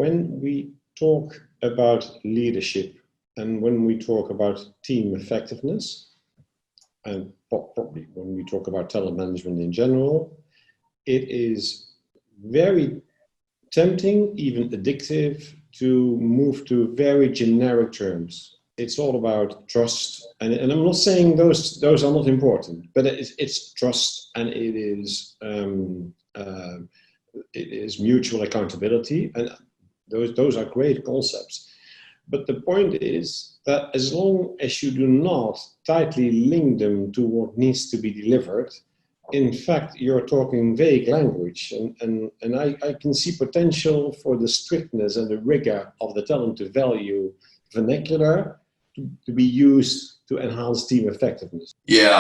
when we talk about leadership and when we talk about team effectiveness, and probably when we talk about talent management in general, it is very tempting, even addictive, to move to very generic terms. It's all about trust, and I'm not saying those are not important, but it's trust, and it is mutual accountability, and those are great concepts. But the point is that as long as you do not tightly link them to what needs to be delivered, in fact, you're talking vague language, and I can see potential for the strictness and the rigor of the talent to value vernacular to be used to enhance team effectiveness. Yeah,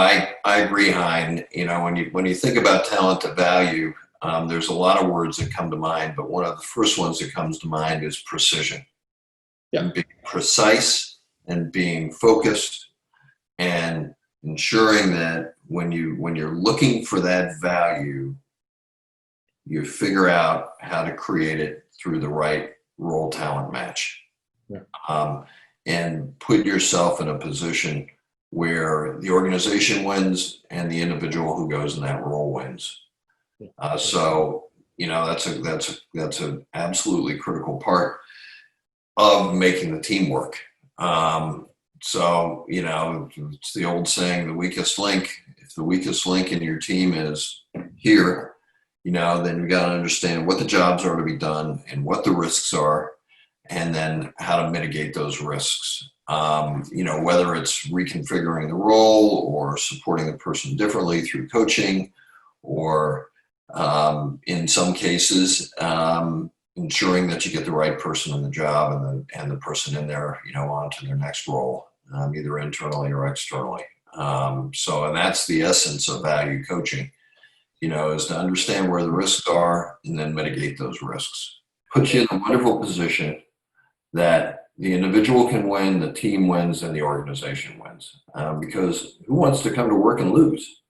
I agree, Hein. You know, when you think about talent to value, there's a lot of words that come to mind, but one of the first ones that comes to mind is precision. Yeah. Being precise and being focused and ensuring that when you're looking for that value, you figure out how to create it through the right role talent match. Yeah. And put yourself in a position where the organization wins and the individual who goes in that role wins. So, you know, that's an absolutely critical part of making the team work. So, you know, it's the old saying, the weakest link. If the weakest link in your team is here, you know, then you got to understand what the jobs are to be done and what the risks are, and then how to mitigate those risks. You know, whether it's reconfiguring the role or supporting the person differently through coaching, or in some cases, ensuring that you get the right person in the job and the person in there, you know, on to their next role, either internally or externally. So, and that's the essence of value coaching, you know, is to understand where the risks are and then mitigate those risks. Puts you in a wonderful position that the individual can win, the team wins, and the organization wins. Because who wants to come to work and lose?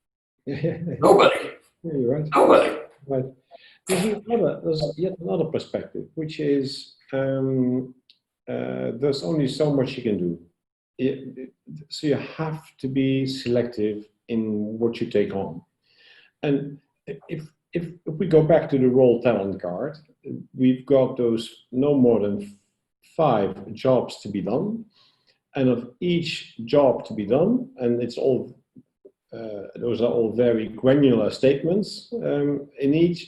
Nobody. Yeah, you're right. Nobody. Right. There's yet another perspective, which is there's only so much you can do. So you have to be selective in what you take on. And if we go back to the role talent card, we've got those no more than 5 jobs to be done, and of each job to be done, and it's all those are all very granular statements. In each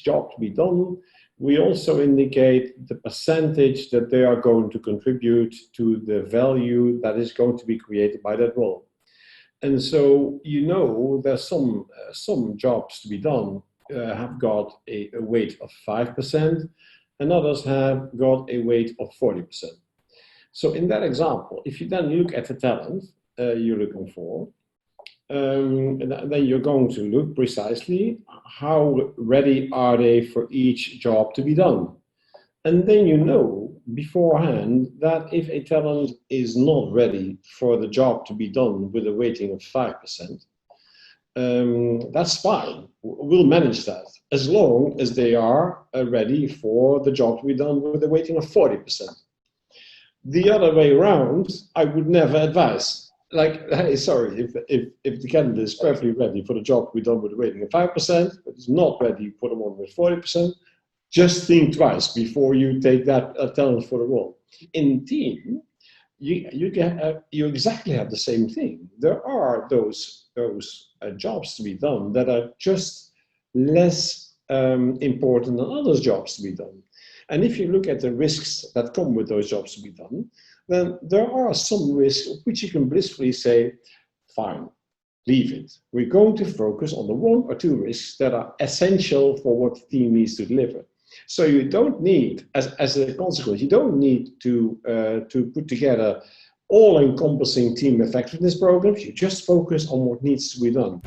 job to be done, we also indicate the percentage that they are going to contribute to the value that is going to be created by that role. And so, you know, there's some jobs to be done have got a weight of 5%, and others have got a weight of 40%. So in that example, if you then look at the talent you're looking for, then you're going to look precisely how ready are they for each job to be done. And then you know beforehand that if a talent is not ready for the job to be done with a weighting of 5%, that's fine. We'll manage that as long as they are ready for the job to be done with a weighting of 40%. The other way around, I would never advise. Like, hey, sorry, if the candidate is perfectly ready for the job to be done with a rating of 5%, but is not ready, put them on with 40%, just think twice before you take that talent for the role. In team, you exactly have the same thing. There are those jobs to be done that are just less important than others jobs to be done. And if you look at the risks that come with those jobs to be done, then there are some risks which you can blissfully say, fine, leave it. We're going to focus on the 1 or 2 risks that are essential for what the team needs to deliver. So you don't need, as a consequence, you don't need to put together all-encompassing team effectiveness programs. You just focus on what needs to be done.